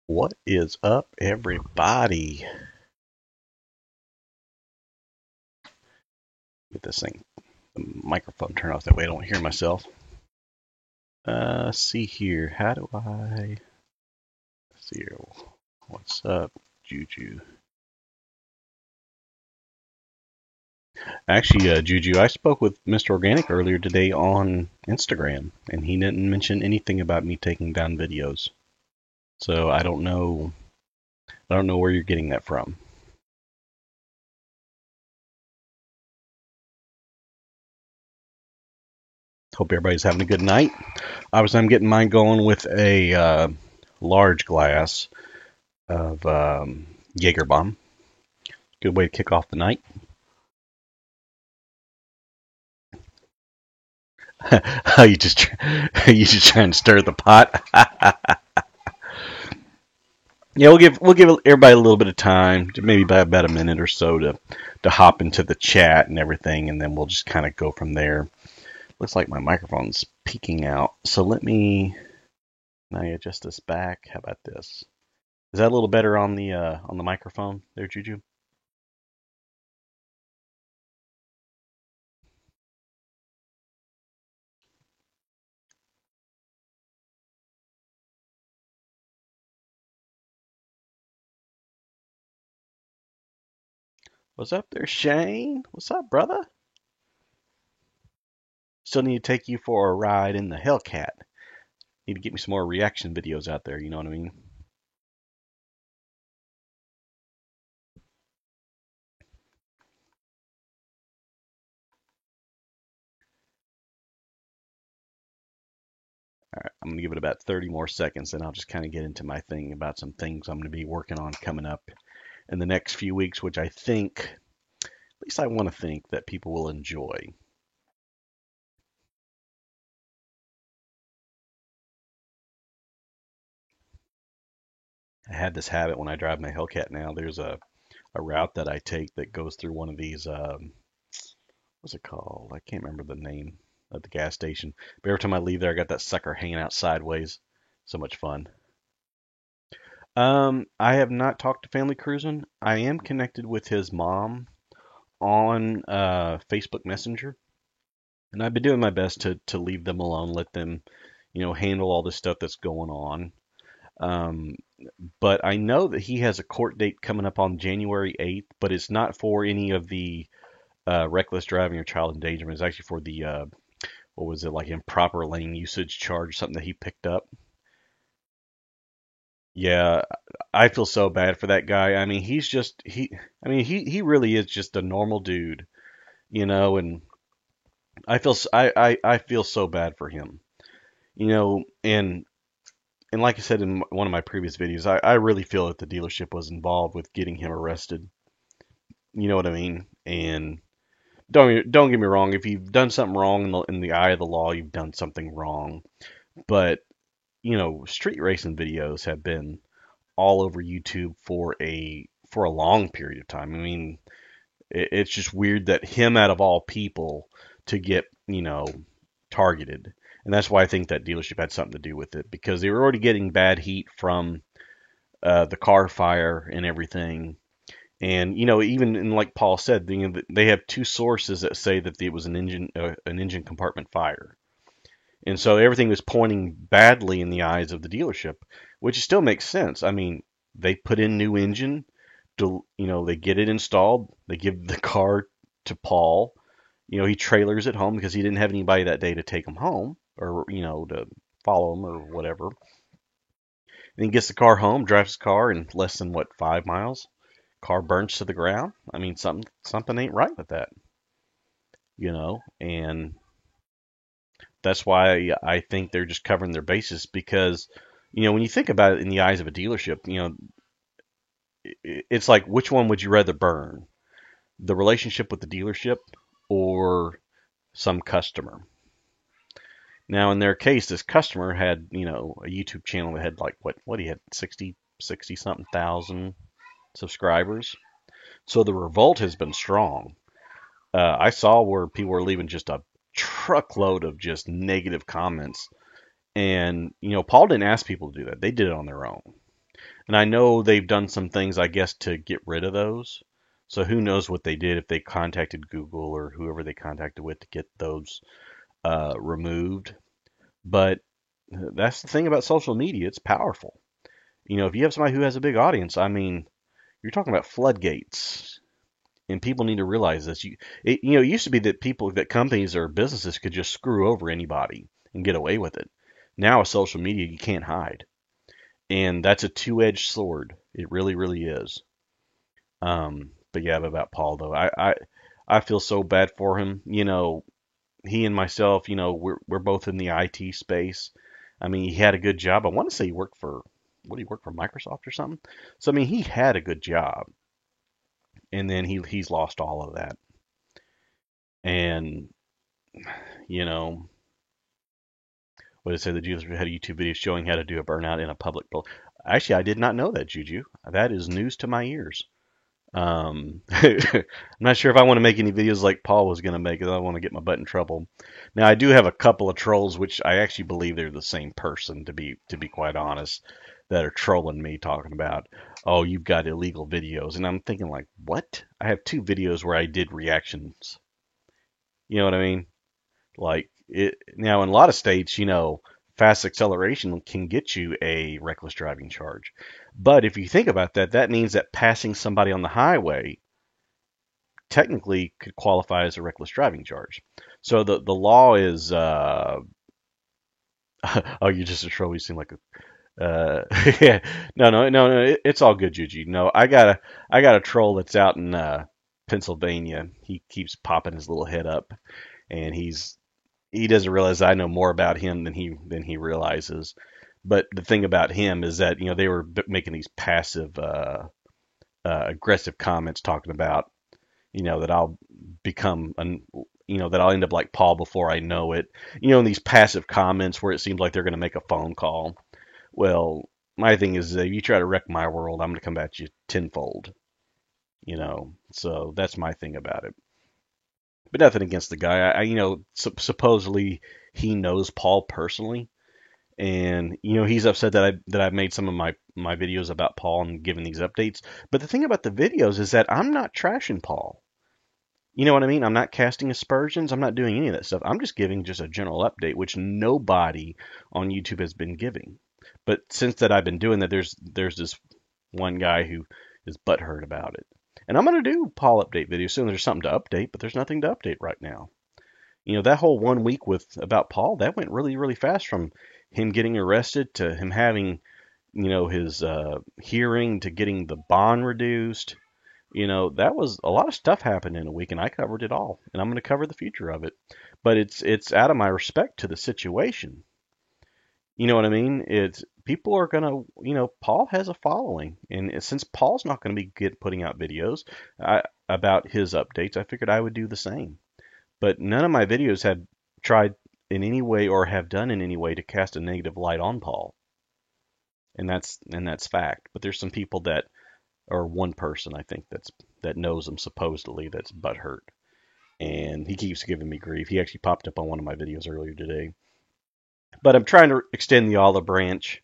What is up, everybody? Get this thing, the microphone turned off that way I don't hear myself. See here. How do I see here? What's up, Juju? Actually, Juju, I spoke with Mr. Organic earlier today on Instagram, and he didn't mention anything about me taking down videos. So I don't know. I don't know where you're getting that from. Hope everybody's having a good night. Obviously, I'm getting mine going with a large glass of Jaeger bomb. Good way to kick off the night. you just trying to stir the pot. Yeah, we'll give everybody a little bit of time, maybe about a minute or so to hop into the chat and everything, and then we'll just kind of go from there. Looks like my microphone's peeking out, so let me now adjust this back. How about this? Is that a little better on the microphone there, Juju? What's up there, Shane? What's up, brother? Still need to take you for a ride in the Hellcat. Need to get me some more reaction videos out there, you know what I mean? All right, I'm going to give it about 30 more seconds, and I'll just kind of get into my thing about some things I'm going to be working on coming up in the next few weeks, which I think, at least I want to think, that people will enjoy. I had this habit when I drive my Hellcat now. There's a route that I take that goes through one of these, what's it called? I can't remember the name of the gas station. But every time I leave there, I got that sucker hanging out sideways. So much fun. I have not talked to Family Cruising. I am connected with his mom on Facebook Messenger, and I've been doing my best to leave them alone, let them, handle all the stuff that's going on. Um, but I know that he has a court date coming up on January 8th, but it's not for any of the reckless driving or child endangerment. It's actually for the what was it, like improper lane usage charge, something that he picked up. Yeah, I feel so bad for that guy. I mean, he really is just a normal dude, and I feel so bad for him, and like I said in one of my previous videos, I really feel that the dealership was involved with getting him arrested. You know what I mean? And don't get me wrong, if you've done something wrong in the eye of the law, you've done something wrong. But, street racing videos have been all over YouTube for a long period of time. I mean, it's just weird that him out of all people to get, targeted. And that's why I think that dealership had something to do with it because they were already getting bad heat from the car fire and everything. And even in, like Paul said, they have two sources that say that it was an engine compartment fire. And so everything was pointing badly in the eyes of the dealership, which still makes sense. I mean, they put in new engine, they get it installed, they give the car to Paul. He trailers it home because he didn't have anybody that day to take him home or, to follow him or whatever. And he gets the car home, drives his car in less than what, 5 miles. Car burns to the ground. I mean, something ain't right with that, and that's why I think they're just covering their bases because, when you think about it in the eyes of a dealership, it's like which one would you rather burn? The relationship with the dealership or some customer? Now, in their case, this customer had, a YouTube channel that had like what he had 60 something thousand subscribers. So the revolt has been strong. I saw where people were leaving just a truckload of just negative comments. And, Paul didn't ask people to do that. They did it on their own. And I know they've done some things, I guess, to get rid of those. So who knows what they did if they contacted Google or whoever they contacted with to get those removed. But that's the thing about social media. It's powerful. If you have somebody who has a big audience, I mean, you're talking about floodgates. And people need to realize this. It used to be that companies or businesses could just screw over anybody and get away with it. Now with social media, you can't hide. And that's a two-edged sword. It really, really is. But yeah, about Paul though, I feel so bad for him. He and myself, we're both in the IT space. I mean, he had a good job. I want to say he worked for, what did he work for, Microsoft or something? So I mean, he had a good job, and then he's lost all of that. And you know, what did it say? The Judas had a YouTube video showing how to do a burnout in a public place. Actually, I did not know that, Juju. That is news to my ears. I'm not sure if I want to make any videos like Paul was going to make. I don't want to get my butt in trouble. Now, I do have a couple of trolls, which I actually believe they're the same person, to be quite honest, that are trolling me, talking about, oh, you've got illegal videos, and I'm thinking like, what? I have two videos where I did reactions. You know what I mean? Like it now in a lot of states, fast acceleration can get you a reckless driving charge. But if you think about that, that means that passing somebody on the highway technically could qualify as a reckless driving charge. So the law is oh, you're just a troll. You seem like a yeah. No. It's all good, Juju. No, I got a troll that's out in Pennsylvania. He keeps popping his little head up, and he doesn't realize I know more about him than he realizes. But the thing about him is that they were making these passive aggressive comments talking about that I'll become an that I'll end up like Paul before I know it. In these passive comments where it seems like they're going to make a phone call. Well, my thing is if you try to wreck my world, I'm going to come at you tenfold. So that's my thing about it. But nothing against the guy. Supposedly he knows Paul personally, and he's upset that I've made some of my videos about Paul and given these updates. But the thing about the videos is that I'm not trashing Paul. You know what I mean? I'm not casting aspersions. I'm not doing any of that stuff. I'm just giving just a general update, which nobody on YouTube has been giving. But since that I've been doing that, there's this one guy who is butthurt about it. And I'm going to do Paul update videos soon. There's something to update, but there's nothing to update right now. That whole 1 week about Paul, that went really, really fast from him getting arrested to him having, his hearing to getting the bond reduced. That was a lot of stuff happened in a week, and I covered it all, and I'm going to cover the future of it. But it's out of my respect to the situation. You know what I mean? It's people are gonna, Paul has a following, and since Paul's not going to be putting out videos about his updates, I figured I would do the same. But none of my videos have tried in any way or have done in any way to cast a negative light on Paul, and that's fact. But there's some people that, or one person I think that knows him supposedly that's butthurt, and he keeps giving me grief. He actually popped up on one of my videos earlier today. But I'm trying to extend the olive branch,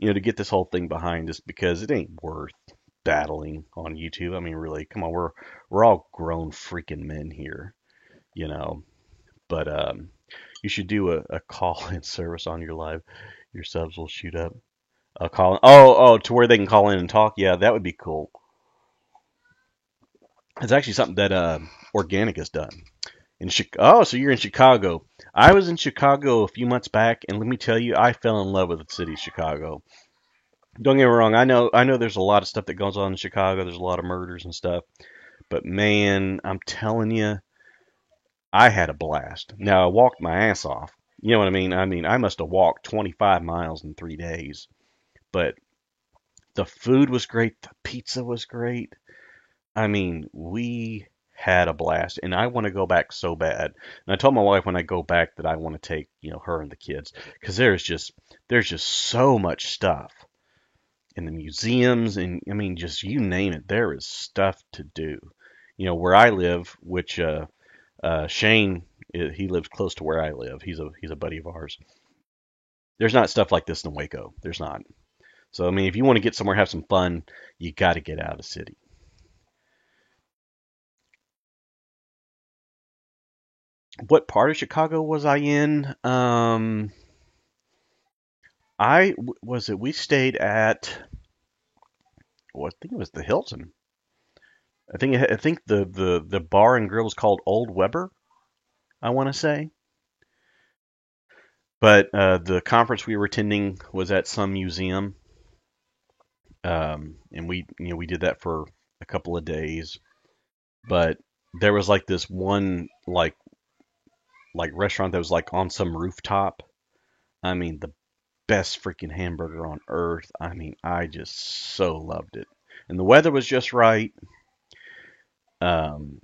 to get this whole thing behind us because it ain't worth battling on YouTube. I mean, really, come on, we're all grown freaking men here, you know. But you should do a call-in service on your live. Your subs will shoot up. A call. Oh, to where they can call in and talk. Yeah, that would be cool. It's actually something that Organic has done. So you're in Chicago. I was in Chicago a few months back, and let me tell you, I fell in love with the city of Chicago. Don't get me wrong. I know there's a lot of stuff that goes on in Chicago. There's a lot of murders and stuff. But man, I'm telling you, I had a blast. Now I walked my ass off. You know what I mean? I must have walked 25 miles in 3 days. But the food was great. The pizza was great. I mean, we had a blast, and I want to go back so bad. And I told my wife when I go back that I want to take, her and the kids, because there's just so much stuff in the museums, and I mean, just you name it, there is stuff to do. Where I live, which Shane, he lives close to where I live. He's a buddy of ours. There's not stuff like this in Waco. There's not. So, I mean, if you want to get somewhere, have some fun, you got to get out of the city. What part of Chicago was I in? Was it? We stayed at. Well, I think it was the Hilton. I think the bar and grill was called Old Weber. I want to say, but the conference we were attending was at some museum, and we did that for a couple of days. But there was like this one like restaurant that was like on some rooftop. I mean, the best freaking hamburger on earth. I mean, I just so loved it, and the weather was just right. Um,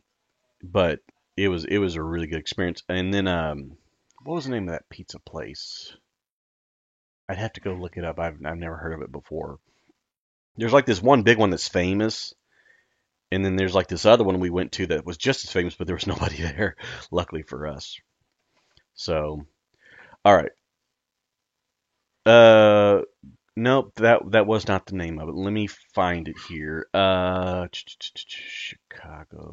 but it was a really good experience. And then what was the name of that pizza place? I'd have to go look it up. I've never heard of it before. There's like this one big one that's famous, and then there's like this other one we went to that was just as famous, but there was nobody there, luckily for us. So, all right. Uh, nope, that was not the name of it. Let me find it here. Chicago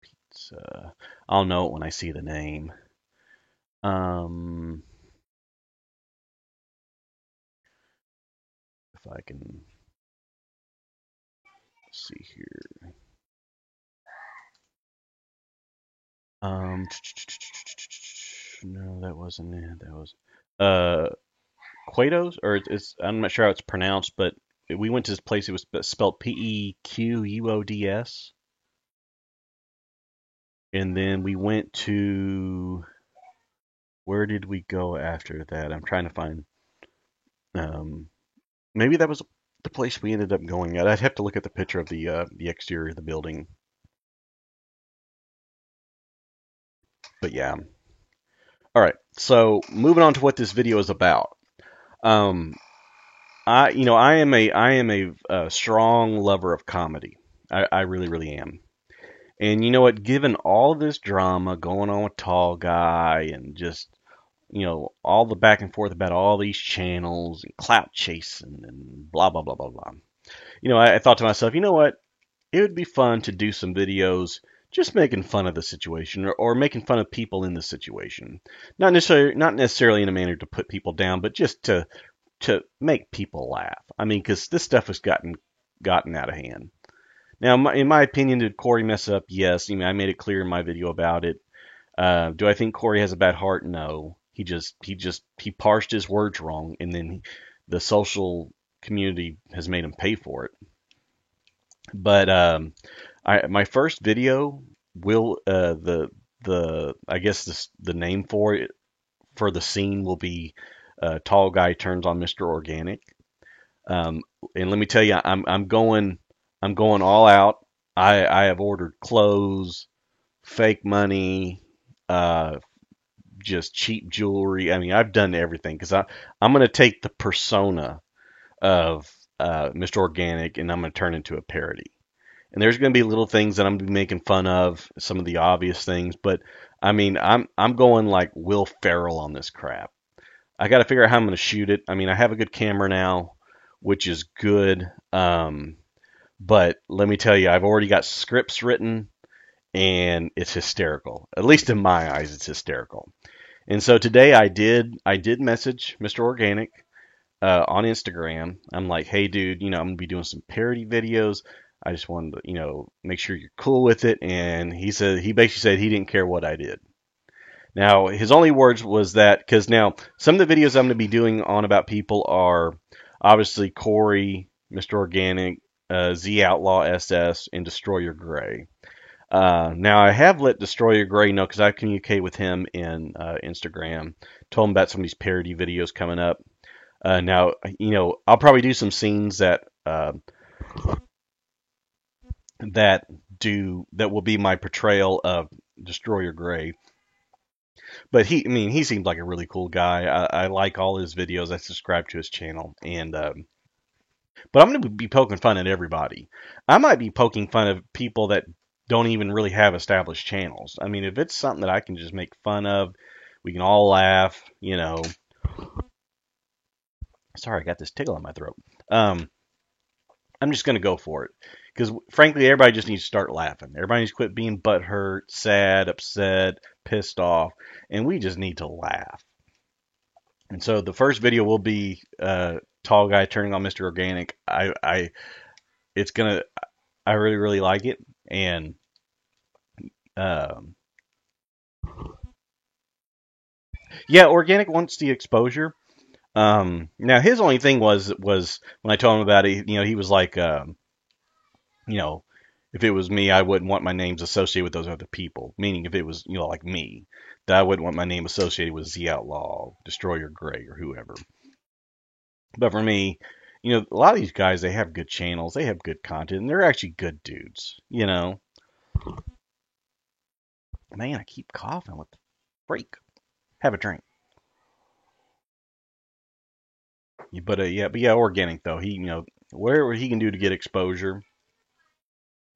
pizza. I'll know it when I see the name. Um, if I can see here. Um, no, that wasn't it. That was uh Quados, or I'm not sure how it's pronounced, but we went to this place. It was spelled Pequuods, and then we went to where did we go after that? I'm trying to find. Um, maybe that was the place we ended up going at. I'd have to look at the picture of the exterior of the building. But yeah. All right. So moving on to what this video is about. Um, I am a strong lover of comedy. I really, really am. And you know what? Given all this drama going on with Tall Guy and just all the back and forth about all these channels and clout chasing and blah blah blah blah blah. I thought to myself, you know what? It would be fun to do some videos just making fun of the situation or making fun of people in the situation. Not necessarily in a manner to put people down, but just to make people laugh. I mean, because this stuff has gotten out of hand. Now, in my opinion, did Corey mess up? Yes. I mean, I made it clear in my video about it. Do I think Corey has a bad heart? No. He parsed his words wrong, and then the social community has made him pay for it. But my first video will the I guess the name for it for the scene will be Tall Guy Turns on Mr. Organic. Um, and let me tell you, I'm going all out. I have ordered clothes, fake money, uh, just cheap jewelry. I mean, I've done everything because I'm going to take the persona of Mr. Organic and I'm going to turn into a parody. And there's going to be little things that I'm gonna be making fun of, some of the obvious things, but I mean, I'm going like Will Ferrell on this crap. I got to figure out how I'm going to shoot it. I mean, I have a good camera now, which is good. But let me tell you, I've already got scripts written, and it's hysterical. At least in my eyes, it's hysterical. And so today I did message Mr. Organic on Instagram. I'm like, hey, dude, I'm gonna be doing some parody videos. I just wanted to, make sure you're cool with it. And he basically said he didn't care what I did. Now, his only words was that because now some of the videos I'm going to be doing on about people are obviously Corey, Mr. Organic, Z Outlaw SS, and Destroyer Gray. Now, I have let Destroyer Gray know because I communicate with him in Instagram. Told him about some of these parody videos coming up. Now, I'll probably do some scenes that will be my portrayal of Destroyer Gray. But he seems like a really cool guy. I like all his videos. I subscribe to his channel, and but I'm going to be poking fun at everybody. I might be poking fun of people that don't even really have established channels. I mean, if it's something that I can just make fun of, we can all laugh. Sorry, I got this tickle in my throat. Um, I'm just gonna go for it because frankly, everybody just needs to start laughing. Everybody needs to quit being butthurt, sad, upset, pissed off, and we just need to laugh. And so the first video will be tall guy turning on Mr. Organic. It's gonna, I really, really like it, and um, yeah, Organic wants the exposure. Now his only thing was when I told him about it, he was like, you know, if it was me, I wouldn't want my names associated with those other people. Meaning, if it was, like me, that I wouldn't want my name associated with Z Outlaw, Destroyer Gray, or whoever. But for me, a lot of these guys, they have good channels, they have good content, and they're actually good dudes. Man, I keep coughing. What the freak? Have a drink. But yeah, Organic though. Whatever he can do to get exposure,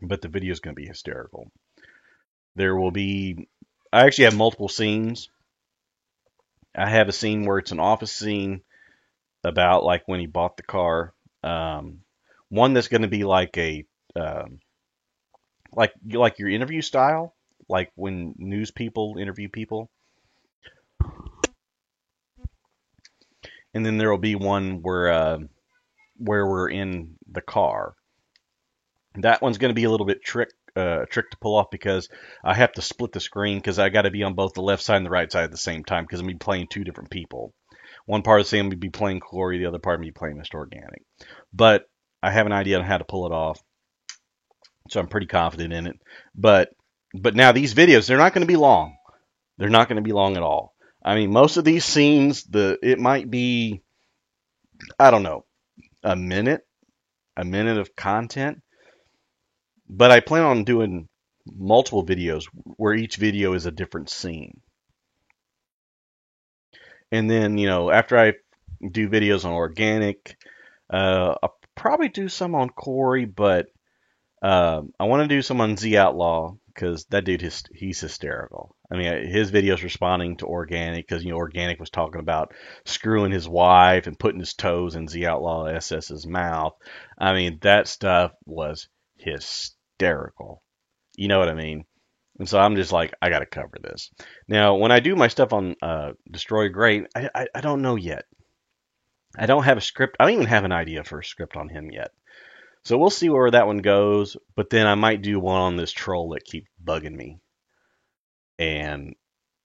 but the video is going to be hysterical. There will be. I actually have multiple scenes. I have a scene where it's an office scene about like when he bought the car. Um, One that's going to be like um, like your interview style, like when news people interview people, and then there will be one where we're in the car. That one's going to be a little bit trick to pull off because I have to split the screen because I got to be on both the left side and the right side at the same time because I'm gonna be playing two different people. One part of the scene will be playing Corey, the other part will be playing Mr. Organic. But I have an idea on how to pull it off, so I'm pretty confident in it. But now these videos, they're not going to be long. They're not going to be long at all. I mean, most of these scenes, it might be, I don't know, a minute, of content. But I plan on doing multiple videos where each video is a different scene. And then, after I do videos on Organic, I'll probably do some on Corey, but I want to do some on Z Outlaw because that dude, he's hysterical. I mean, his videos responding to Organic because, Organic was talking about screwing his wife and putting his toes in Z Outlaw SS's mouth. I mean, that stuff was hysterical. You know what I mean? And so I'm just like, I got to cover this. Now, when I do my stuff on Destroy Great, I don't know yet. I don't have a script. I don't even have an idea for a script on him yet. So we'll see where that one goes. But then I might do one on this troll that keeps bugging me. And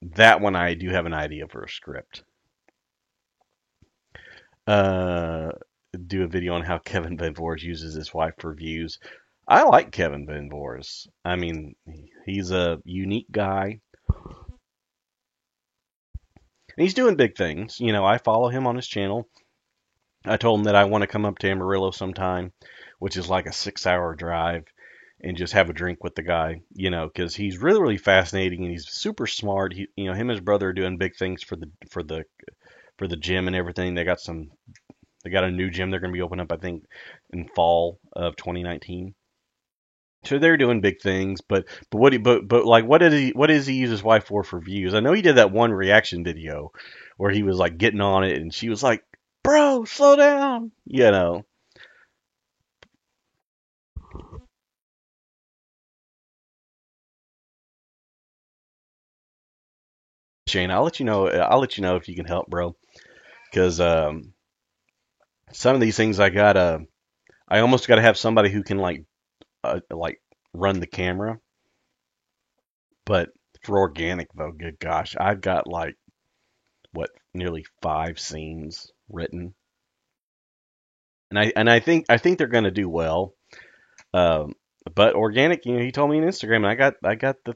that one I do have an idea for a script. Uh, do a video on how Kevin Van Voorhis uses his wife for views. I like Kevin Van Voorhis. I mean, he's a unique guy. And he's doing big things. I follow him on his channel. I told him that I want to come up to Amarillo sometime, which is like a 6-hour drive, and just have a drink with the guy, because he's really, really fascinating and he's super smart. Him and his brother are doing big things for the gym and everything. They got a new gym they're going to be opening up, I think, in fall of 2019. So they're doing big things, but like what does he use his wife for views? I know he did that one reaction video where he was like getting on it and she was like, "Bro, slow down," Shane, I'll let you know. I'll let you know if you can help, bro. Because some of these things I almost gotta have somebody who can like run the camera. But for Organic though, good gosh, I've got like nearly 5 scenes written, and I think they're gonna do well. Um, but Organic, he told me on Instagram, and I got the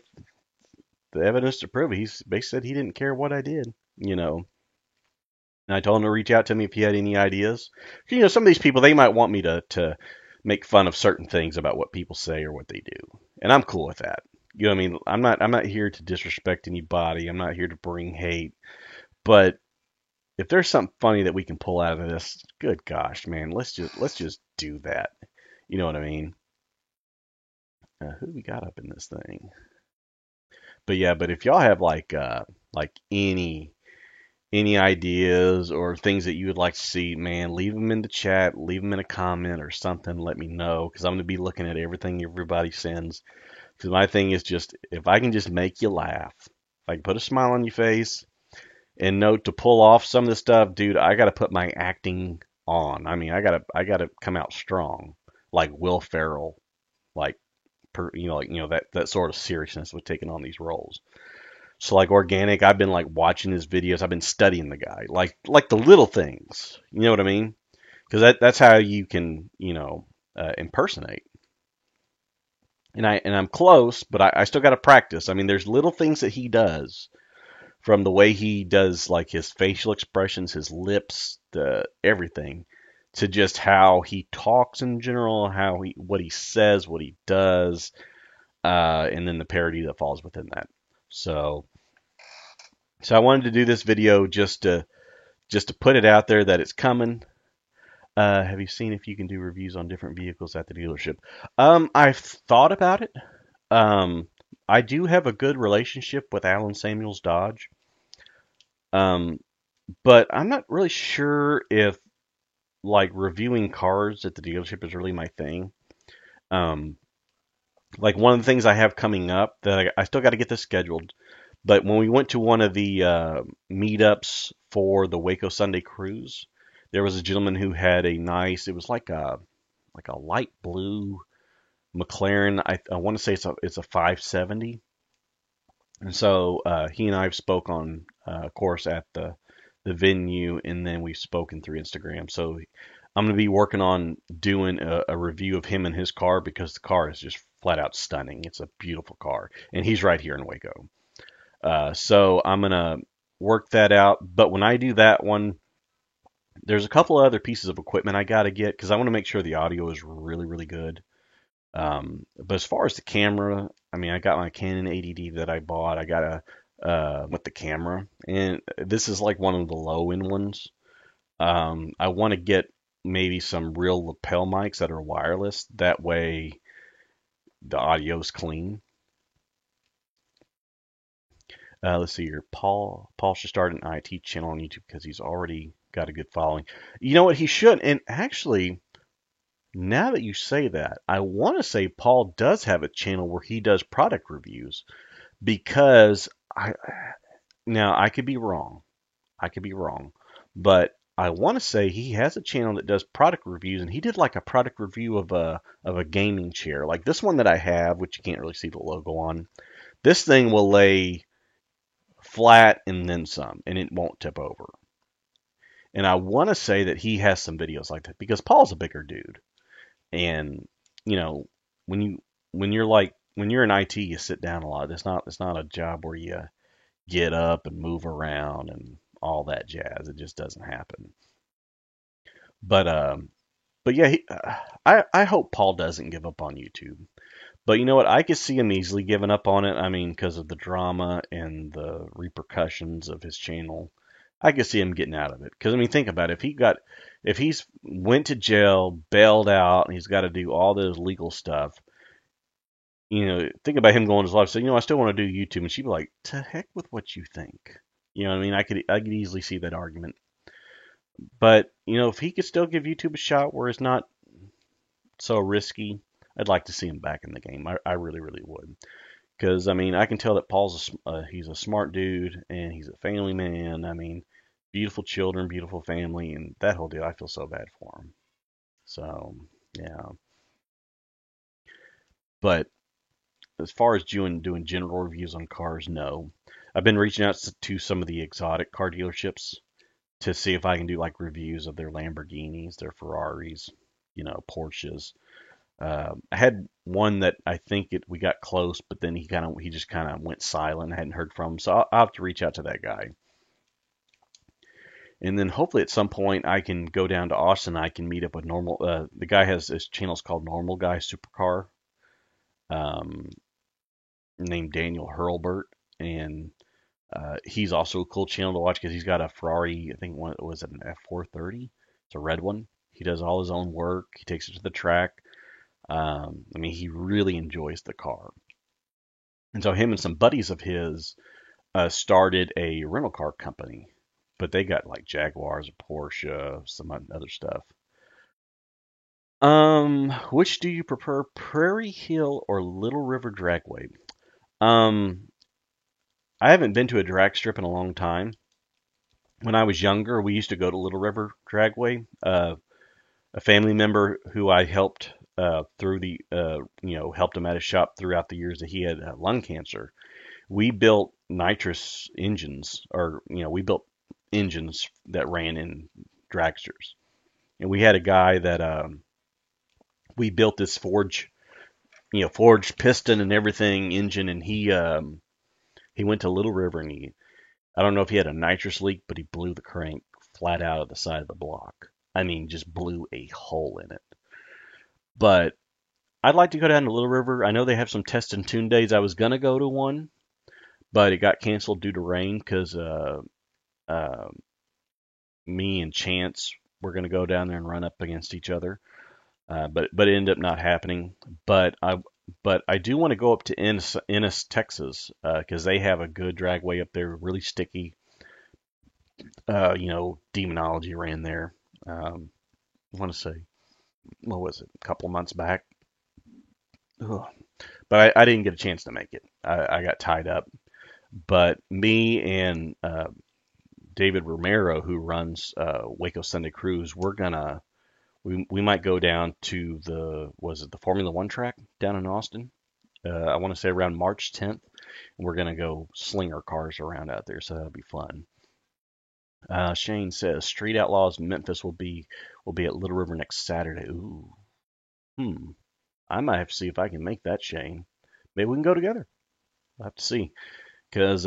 evidence to prove it. He basically said he didn't care what I did, you know. And I told him to reach out to me if he had any ideas. Some of these people, they might want me to make fun of certain things about what people say or what they do, and I'm cool with that. You know what I mean? I'm not here to disrespect anybody. I'm not here to bring hate. But if there's something funny that we can pull out of this, good gosh, man, let's just do that. You know what I mean? Who we got up in this thing? But yeah, but if y'all have like any ideas or things that you would like to see, man, leave them in the chat, leave them in a comment or something. Let me know because I'm going to be looking at everything everybody sends. Because my thing is just if I can just make you laugh, if I can put a smile on your face, and note to pull off some of the stuff, dude, I got to put my acting on. I mean, I gotta come out strong, like Will Ferrell, like that sort of seriousness with taking on these roles. So like organic, I've been like watching his videos. I've been studying the guy, like the little things. You know what I mean? Because that's how you can impersonate. And I'm close, but I still got to practice. I mean, there's little things that he does from the way he does like his facial expressions, his lips, the everything, to just how he talks in general, what he says, what he does, and then the parody that falls within that. So so I wanted to do this video just to put it out there that it's coming. Have you seen if you can do reviews on different vehicles at the dealership? I've thought about it. Um, I do have a good relationship with Alan Samuels Dodge. Um, but I'm not really sure if like reviewing cars at the dealership is really my thing. Um, like one of the things I have coming up that I still got to get this scheduled. But when we went to one of the meetups for the Waco Sunday Cruise, there was a gentleman who had a nice. It was like a light blue McLaren. I want to say it's a 570. And so he and I have spoke on of course at the venue, and then we've spoken through Instagram. So I'm going to be working on doing a review of him and his car because the car is just flat out stunning. It's a beautiful car, and he's right here in Waco. So I'm going to work that out. But when I do that one, there's a couple of other pieces of equipment I got to get because I want to make sure the audio is really, really good. But as far as the camera, I mean, I got my Canon 80D that I bought. I got a with the camera, and this is like one of the low end ones. I want to get maybe some real lapel mics that are wireless. That way, the audio is clean. Let's see here. Paul should start an IT channel on YouTube because he's already got a good following. You know what? He should. And actually, now that you say that, I want to say Paul does have a channel where he does product reviews because I could be wrong. I could be wrong, but I want to say he has a channel that does product reviews, and he did like a product review of a gaming chair, like this one that I have, which you can't really see the logo on. This thing will lay flat and then some, and it won't tip over. And I want to say that he has some videos like that because Paul's a bigger dude, and you know when you when you're in IT, you sit down a lot. It's not a job where you get up and move around and all that jazz. It just doesn't happen. But yeah, I hope Paul doesn't give up on YouTube. But you know what? I could see him easily giving up on it. I mean, because of the drama and the repercussions of his channel, I could see him getting out of it. Because I mean, think about it. If he's went to jail, bailed out, and he's got to do all this legal stuff, think about him going to his wife, say, I still want to do YouTube, and she'd be like, to heck with what you think. You know what I mean? I could easily see that argument. But if he could still give YouTube a shot where it's not so risky, I'd like to see him back in the game. I really, really would. Because I mean, I can tell that he's a smart dude and he's a family man. I mean, beautiful children, beautiful family, and that whole deal. I feel so bad for him. So yeah. But as far as doing general reviews on cars, no. I've been reaching out to some of the exotic car dealerships to see if I can do like reviews of their Lamborghinis, their Ferraris, Porsches. I had one that I think we got close, but then he just kind of went silent. I hadn't heard from him, so I'll have to reach out to that guy. And then hopefully at some point I can go down to Austin. I can meet up with normal. The guy has his channel's called Normal Guy Supercar, um, named Daniel Hurlbert, and he's also a cool channel to watch because he's got a Ferrari. I think one was it an F430. It's a red one. He does all his own work. He takes it to the track. I mean, he really enjoys the car. And so him and some buddies of his started a rental car company. but they got like Jaguars, Porsche, some other stuff. Which do you prefer, Prairie Hill or Little River Dragway? Um, I haven't been to a drag strip in a long time. When I was younger, we used to go to Little River Dragway. A family member who I helped through helped him at his shop throughout the years that he had lung cancer. We built nitrous engines, or we built engines that ran in dragsters. And we had a guy that we built this forged piston and everything engine, and he went to Little River and I don't know if he had a nitrous leak, but he blew the crank flat out of the side of the block. I mean, just blew a hole in it. But I'd like to go down to Little River. I know they have some test and tune days. I was gonna go to one, but it got canceled due to rain because uh, me and Chance were gonna go down there and run up against each other. But it ended up not happening. But I do want to go up to Ennis, Texas, because they have a good dragway up there, really sticky. Demonology ran there. I want to say, what was it, a couple of months back? Ugh. But I didn't get a chance to make it. I got tied up. But me and David Romero, who runs Waco Sunday Cruise, we might go down to the Formula One track down in Austin. I want to say around March 10th. And we're gonna go sling our cars around out there, so that'll be fun. Shane says Street Outlaws in Memphis will be at Little River next Saturday. Ooh, hmm. I might have to see if I can make that, Shane. Maybe we can go together. We'll have to see. Because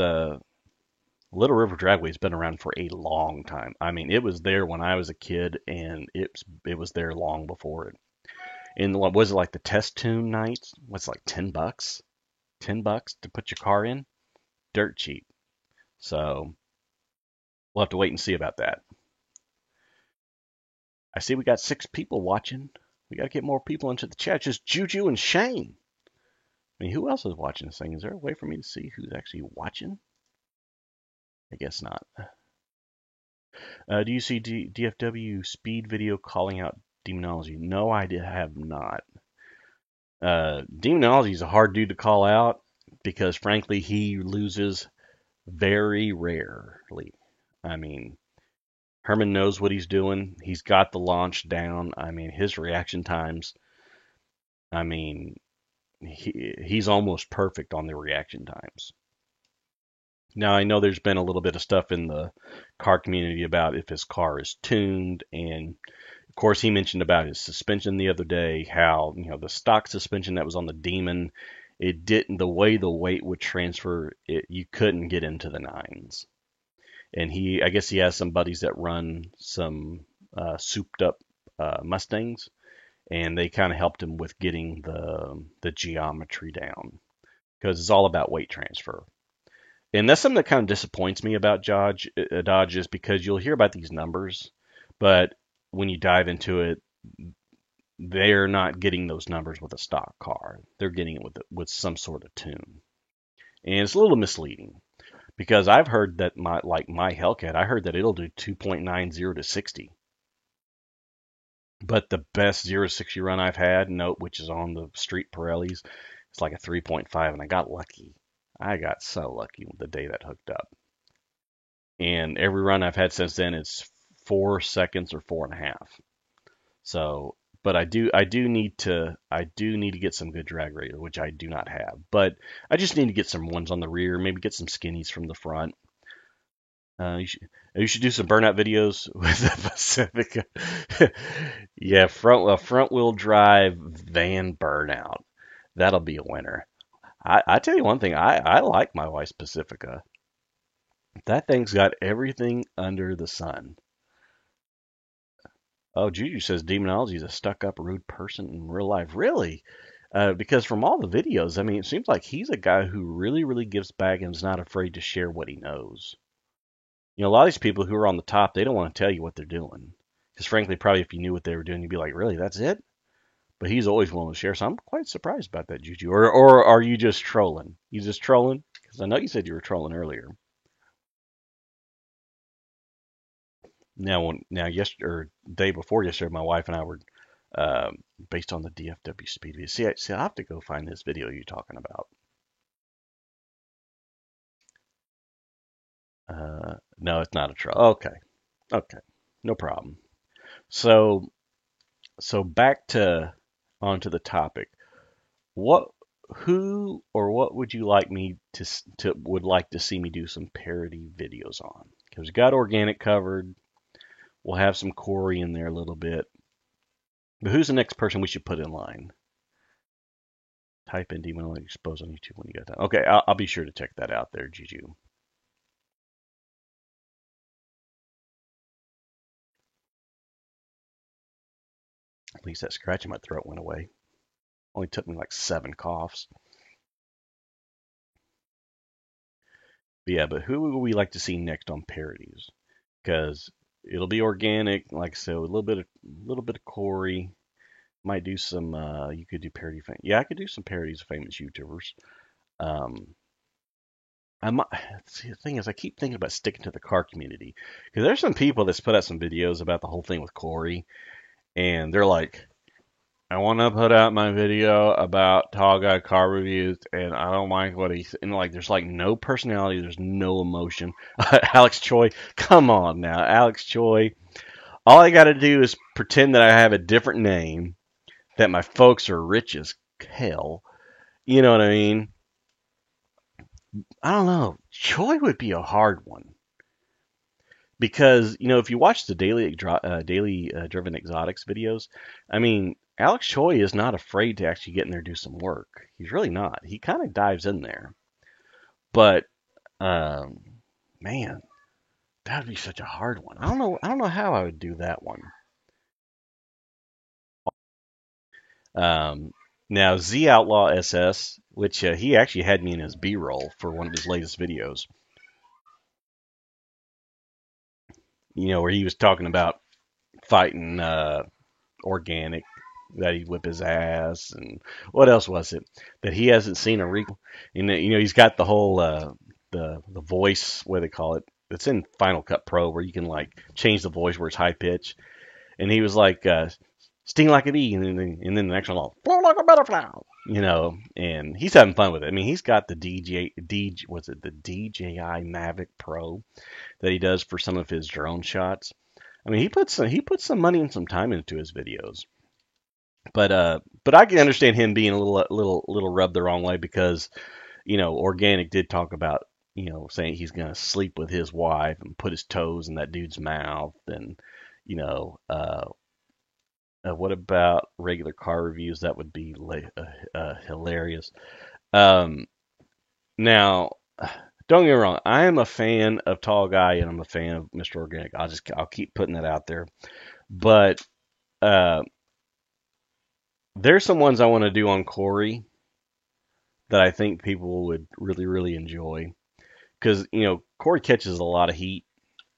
Little River Dragway's been around for a long time. I mean, it was there when I was a kid, and it was there long before it. And what was it, like the test tune nights? What's like $10? $10 to put your car in? Dirt cheap. So we'll have to wait and see about that. I see we got 6 people watching. We got to get more people into the chat. Just Juju and Shane. I mean, who else is watching this thing? Is there a way for me to see who's actually watching? I guess not. Do you see DFW speed video calling out demonology? No, I have not. Demonology is a hard dude to call out because, frankly, he loses very rarely. I mean, Herman knows what he's doing. He's got the launch down. I mean, his reaction times. I mean, he's almost perfect on the reaction times. Now, I know there's been a little bit of stuff in the car community about if his car is tuned, and of course, he mentioned about his suspension the other day, how, the stock suspension that was on the Demon, it didn't, the way the weight would transfer, you couldn't get into the nines. And I guess he has some buddies that run some souped up Mustangs, and they kind of helped him with getting the geometry down because it's all about weight transfer. And that's something that kind of disappoints me about Dodge is because you'll hear about these numbers, but when you dive into it, they're not getting those numbers with a stock car. They're getting it with some sort of tune, and it's a little misleading because I've heard that my Hellcat, I heard that it'll do 2.90 to 60, but the best 0 to 60 run I've had, note, which is on the street Pirellis, it's like a 3.5, and I got lucky. I got so lucky the day that hooked up. And every run I've had since then is 4 seconds or 4.5. So, but I do need to get some good drag radius, which I do not have. But I just need to get some ones on the rear, maybe get some skinnies from the front. You should do some burnout videos with the Pacifica. Yeah, front wheel drive van burnout. That'll be a winner. I tell you one thing, I like my wife's Pacifica. That thing's got everything under the sun. Oh, Juju says Demonology is a stuck-up, rude person in real life. Really? Because from all the videos, I mean, it seems like he's a guy who really, really gives back and is not afraid to share what he knows. A lot of these people who are on the top, they don't want to tell you what they're doing. Because frankly, probably if you knew what they were doing, you'd be like, really, that's it? But he's always willing to share. So I'm quite surprised about that, Juju. Or are you just trolling? You just trolling? Because I know you said you were trolling earlier. Now, yesterday or day before yesterday, my wife and I were based on the DFW speed video. See, I have to go find this video you're talking about. No, it's not a truck. Okay, okay, no problem. So, so back to onto the topic. What, who, or what would you like me to would like to see me do some parody videos on? Because we got organic covered. We'll have some Corey in there a little bit. But who's the next person we should put in line? Type in Demonology Exposed on YouTube when you got that. Okay, I'll be sure to check that out there, Juju. At least that scratch in my throat went away. Only took me like 7 coughs. But yeah, but who would we like to see next on parodies? Because it'll be organic, like I said, a little bit of Corey. Might do some. You could do parody. Yeah, I could do some parodies of famous YouTubers. Um, I might. See, the thing is, I keep thinking about sticking to the car community because there's some people that's put out some videos about the whole thing with Corey, and they're like, I want to put out my video about Tall Guy car reviews, and I don't like what he's and like. There's like no personality, there's no emotion. Alex Choi, come on now, Alex Choi. All I got to do is pretend that I have a different name, that my folks are rich as hell. You know what I mean? I don't know. Choi would be a hard one because if you watch the daily Driven Exotics videos, I mean, Alex Choi is not afraid to actually get in there and do some work. He's really not. He kind of dives in there. But um, man, that would be such a hard one. I don't know. I don't know how I would do that one. Um, Now Z Outlaw SS, which he actually had me in his B-roll for one of his latest videos. Where he was talking about fighting organic, that he'd whip his ass, and what else was it that he hasn't seen a recall? And he's got the whole the voice, what do they call it? It's in Final Cut Pro where you can like change the voice where it's high pitch. And he was like, sting like a bee, and then the next one, all flow like a butterfly. And he's having fun with it. I mean, he's got the was it the DJI Mavic Pro that he does for some of his drone shots. I mean, he puts some money and some time into his videos. But I can understand him being a little rubbed the wrong way because Organic did talk about saying he's gonna sleep with his wife and put his toes in that dude's mouth and you know what about regular car reviews? That would be hilarious. Um, Now, don't get me wrong. I am a fan of Tall Guy and I'm a fan of Mr. Organic. I'll keep putting that out there. But uh, there's some ones I want to do on Corey that I think people would really really enjoy because Corey catches a lot of heat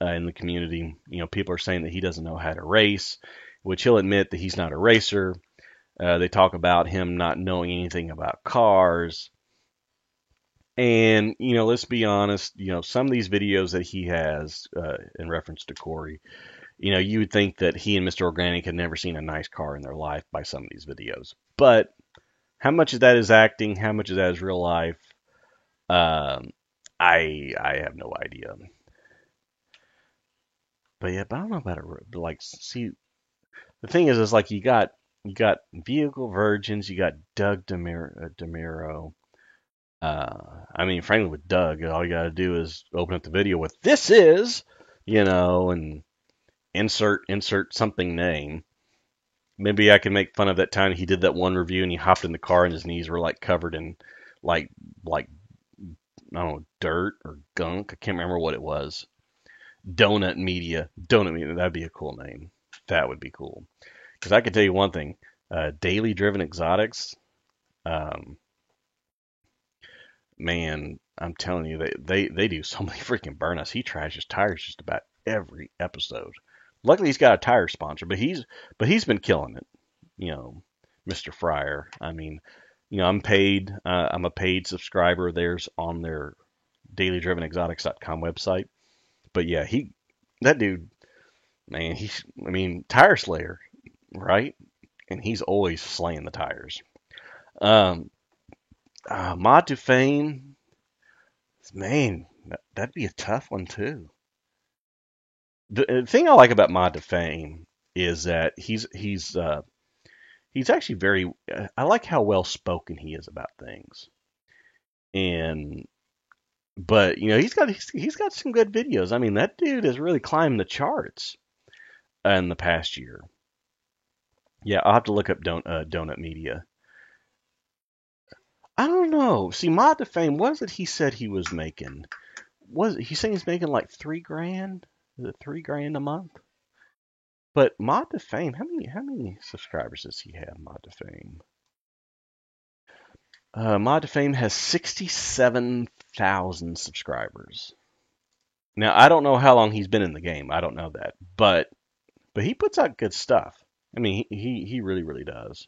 in the community. People are saying that he doesn't know how to race, which he'll admit that he's not a racer. They talk about him not knowing anything about cars. And, let's be honest, some of these videos that he has in reference to Corey, you would think that he and Mr. Organic had never seen a nice car in their life by some of these videos. But how much of that is acting? How much of that is real life? Um, I have no idea. But yeah, but I don't know about it. But like, see, the thing is like you got Vehicle Virgins, you got Doug Demiro. I mean, frankly, with Doug, all you got to do is open up the video with "This is," and insert something name. Maybe I can make fun of that time he did that one review and he hopped in the car and his knees were like covered in like I don't know, dirt or gunk. I can't remember what it was. Donut Media. That'd be a cool name. That would be cool. Because I can tell you one thing. Daily Driven Exotics. Um, Man, I'm telling you, they do so many freaking burnouts. He trashes tires just about every episode. Luckily, he's got a tire sponsor, but he's been killing it. You know, Mr. Fryer. I mean, I'm paid. I'm a paid subscriber of theirs on their dailydrivenexotics.com website. But yeah, that dude. Man, Tire Slayer, right? And he's always slaying the tires. Um, Mod to Fame, man, that'd be a tough one too. The thing I like about Mod to Fame is that he's actually very. I like how well spoken he is about things, and but he's got some good videos. I mean, that dude has really climbed the charts in the past year. Yeah, I'll have to look up Donut Media. I don't know. See, Mod to Fame, what is it he said he was making? Was he saying he's making like 3 grand? Is it 3 grand a month? But Mod to Fame, how many subscribers does he have? Mod to Fame. Mod to Fame has 67,000 subscribers. Now I don't know how long he's been in the game. I don't know that, but he puts out good stuff. I mean, he really does.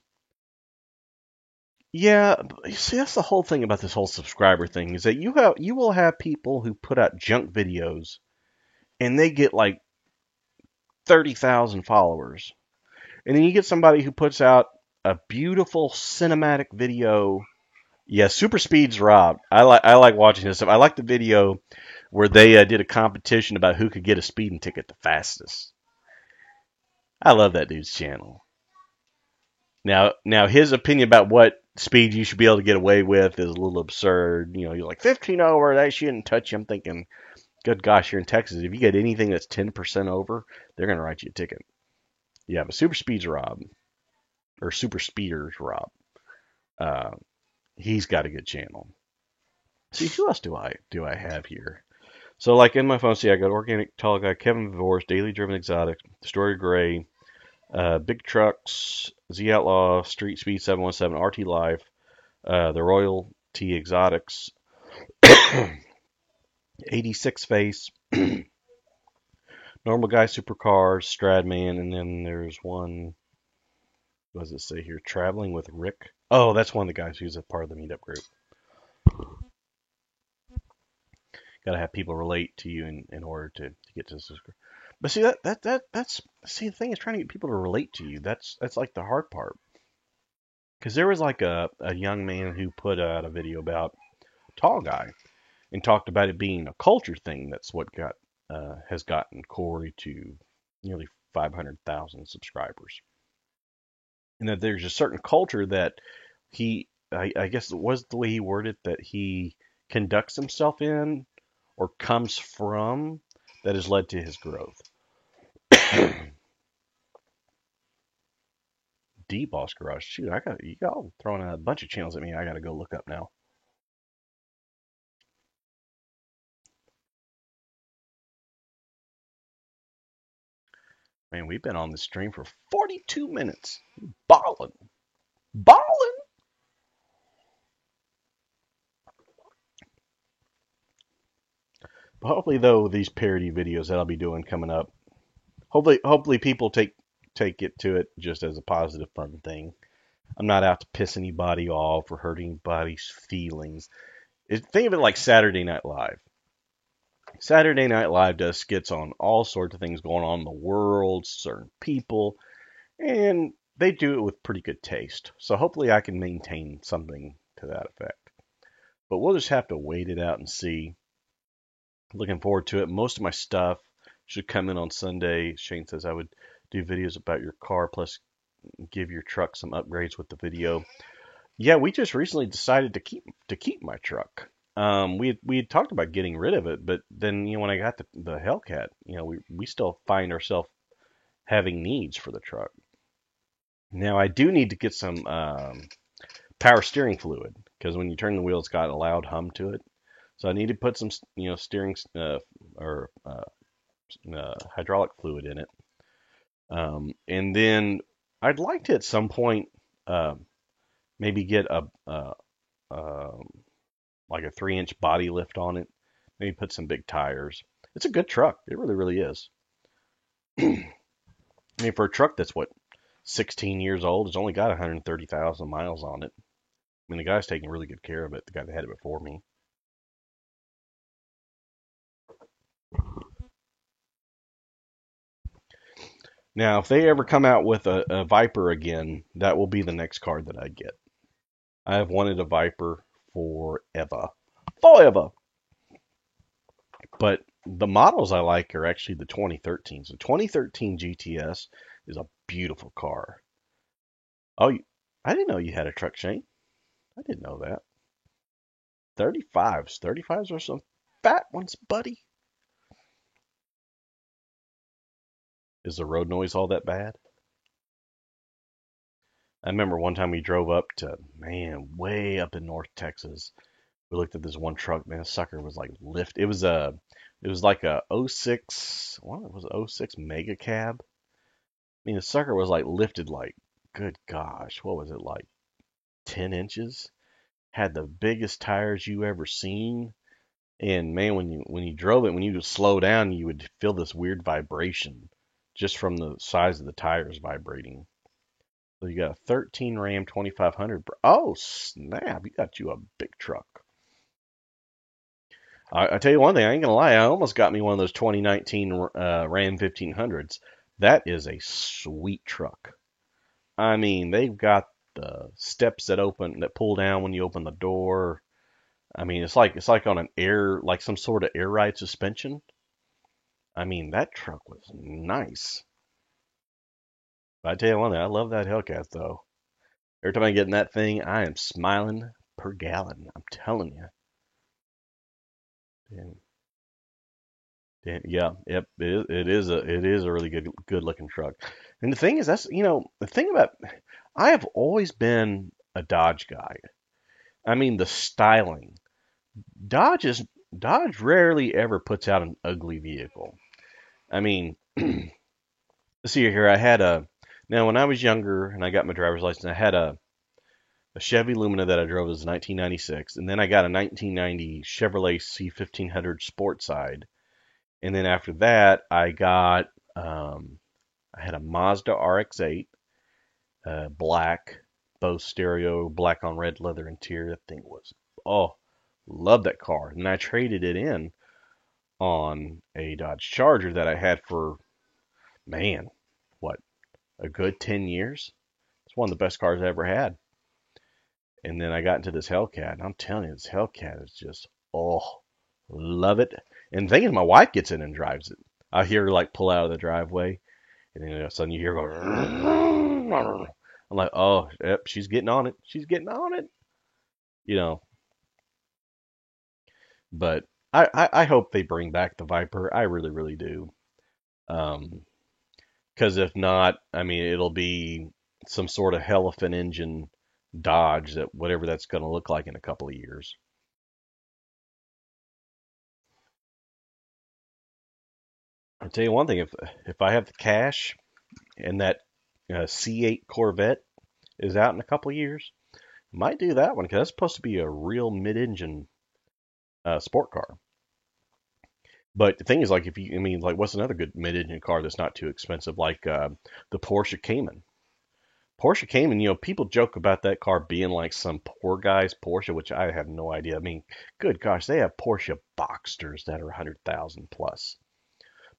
Yeah, you see, that's the whole thing about this whole subscriber thing is that you will have people who put out junk videos and they get like 30,000 followers, and then you get somebody who puts out a beautiful cinematic video. Yeah, Super Speed's Rob. I like watching his stuff. I like the video where they did a competition about who could get a speeding ticket the fastest. I love that dude's channel. Now his opinion about what speed you should be able to get away with is a little absurd. You know, you're like 15 over, that shouldn't touch you. I'm thinking, good gosh, you're in Texas. If you get anything that's 10% over, they're gonna write you a ticket. Yeah, but Super Speed's Rob or Super Speeders Rob. Uh, he's got a good channel. See, who else do I have here? So like in my phone, see, I got Organic Tall Guy, Kevin Vivors, Daily Driven Exotic, Story Gray, Big Trucks, Z Outlaw, Street Speed 717, RT Life, the Royal T Exotics, 86 Face, Normal Guy Supercars, Stradman, and then there's one, what does it say here? Traveling with Rick. Oh, that's one of the guys who's a part of the meetup group. Got to have people relate to you in order to get to this. But see that's see the thing is trying to get people to relate to you. That's like the hard part. Because there was like a young man who put out a video about Tall Guy and talked about it being a culture thing. That's what has gotten Corey to nearly 500,000 subscribers, and that there's a certain culture that I guess it was the way he worded that he conducts himself in or comes from that has led to his growth. D Boss Garage. Shoot, you all throwing out a bunch of channels at me. I got to go look up now. Man, we've been on this stream for 42 minutes. Ballin'. Ballin'. But hopefully, though, these parody videos that I'll be doing coming up, hopefully people take it to it just as a positive, fun thing. I'm not out to piss anybody off or hurt anybody's feelings. Think of it like Saturday Night Live. Saturday Night Live does skits on all sorts of things going on in the world, certain people, and they do it with pretty good taste. So hopefully I can maintain something to that effect. But we'll just have to wait it out and see. Looking forward to it. Most of my stuff should come in on Sunday. Shane says I would do videos about your car plus give your truck some upgrades with the video. Yeah, we just recently decided to keep my truck. We had talked about getting rid of it, but then when I got the Hellcat, we still find ourselves having needs for the truck. Now I do need to get some power steering fluid because when you turn the wheel, it's got a loud hum to it. So I need to put some steering or hydraulic fluid in it, and then I'd like to at some point maybe get like a 3-inch body lift on it. Maybe put some big tires. It's a good truck. It really is. I mean, for a truck that's 16 years old, it's only got 130,000 miles on it. I mean, the guy's taking really good care of it. The guy that had it before me. Now, if they ever come out with a Viper again, that will be the next card that I get. I have wanted a Viper forever. Forever! But the models I like are actually the 2013s. The 2013 GTS is a beautiful car. Oh, I didn't know you had a truck, Shane. I didn't know that. 35s. 35s are some fat ones, buddy. Is the road noise all that bad? I remember one time we drove up to, man, way up in North Texas. We looked at this one truck, man, sucker was like lift. It was like a '06, what was it, '06 mega cab? I mean, the sucker was like lifted like, good gosh, what was it, like 10 inches? Had the biggest tires you ever seen. And man, when you drove it, when you would slow down, you would feel this weird vibration just from the size of the tires vibrating. So you got a 13 Ram 2500. Oh, snap. You got you a big truck. I tell you one thing, I ain't gonna lie, I almost got me one of those 2019 Ram 1500s. That is a sweet truck. I mean, they've got the steps that pull down when you open the door. I mean, it's like on an air, like some sort of air ride suspension. I mean, that truck was nice. But I tell you one thing, I love that Hellcat though. Every time I get in that thing, I am smiling per gallon. I'm telling you. And, yeah, yep, it is a really good looking truck. And the thing is, that's the thing about I have always been a Dodge guy. I mean, the styling. Dodge is Dodge rarely ever puts out an ugly vehicle. I mean, let's see here. I had a now when I was younger and I got my driver's license, I had a Chevy Lumina that I drove as a 1996, and then I got a 1990 Chevrolet C1500 Sport Side, and then after that um, I had a Mazda RX-8, black, Bose stereo, black on red leather interior. That thing was oh, loved that car, and I traded it in on a Dodge Charger that I had for man, what a good 10 years. It's one of the best cars I ever had. And then I got into this Hellcat, and I'm telling you, this Hellcat is just, oh, love it. And thinking my wife gets in and drives it. I hear her like pull out of the driveway, and then all of a sudden you hear her go. I'm like, oh, yep, she's getting on it. She's getting on it. You know, but I hope they bring back the Viper. I really, really do. Because if not, I mean, it'll be some sort of elephant engine Dodge that whatever that's going to look like in a couple of years. I'll tell you one thing: if I have the cash and that C8 Corvette is out in a couple of years, I might do that one because that's supposed to be a real mid-engine sport car. But the thing is, like, if you, I mean, like, what's another good mid-engine car that's not too expensive, like the Porsche Cayman? Porsche Cayman, people joke about that car being like some poor guy's Porsche, which I have no idea. I mean, good gosh, they have Porsche Boxsters that are 100,000 plus.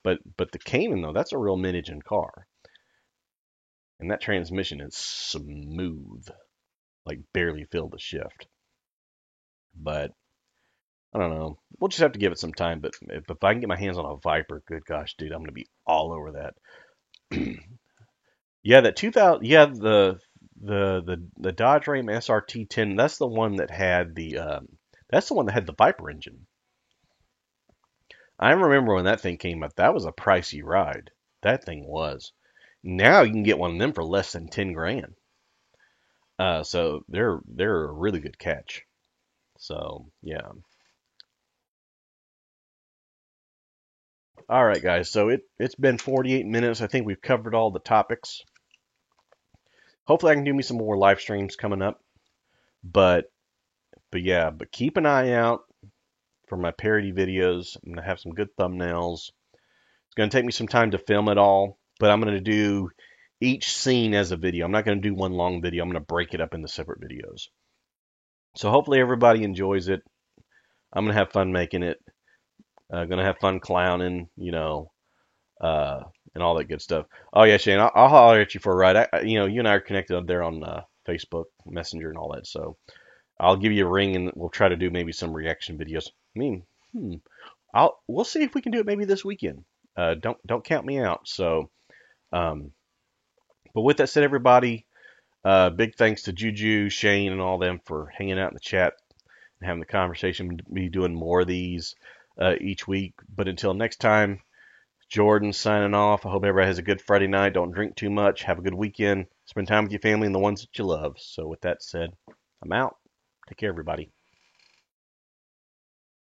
But the Cayman though, that's a real mid-engine car, and that transmission is smooth, like barely feel the shift. But I don't know. We'll just have to give it some time. But if I can get my hands on a Viper, good gosh, dude, I'm gonna be all over that. Yeah, that 2000. Yeah, the Dodge Ram SRT 10. That's the one that had the Viper engine. I remember when that thing came up. That was a pricey ride. That thing was. Now you can get one of them for less than 10 grand. So they're a really good catch. So yeah. All right, guys. So it's been 48 minutes. I think we've covered all the topics. Hopefully, I can do me some more live streams coming up. But yeah. But keep an eye out for my parody videos. I'm gonna have some good thumbnails. It's gonna take me some time to film it all, but I'm gonna do each scene as a video. I'm not gonna do one long video. I'm gonna break it up into separate videos. So hopefully everybody enjoys it. I'm gonna have fun making it. Gonna have fun clowning. Uh, and all that good stuff. Oh yeah, Shane, I'll holler at you for a ride. You and I are connected up there on Facebook Messenger and all that, so I'll give you a ring and we'll try to do maybe some reaction videos. I mean, we'll see if we can do it maybe this weekend. Don't count me out. So, um, but with that said, everybody, big thanks to Juju, Shane, and all them for hanging out in the chat and having the conversation. Be doing more of these each week. But until next time, Jordan signing off. I hope everybody has a good Friday night. Don't drink too much. Have a good weekend. Spend time with your family and the ones that you love. So with that said, I'm out. Take care, everybody.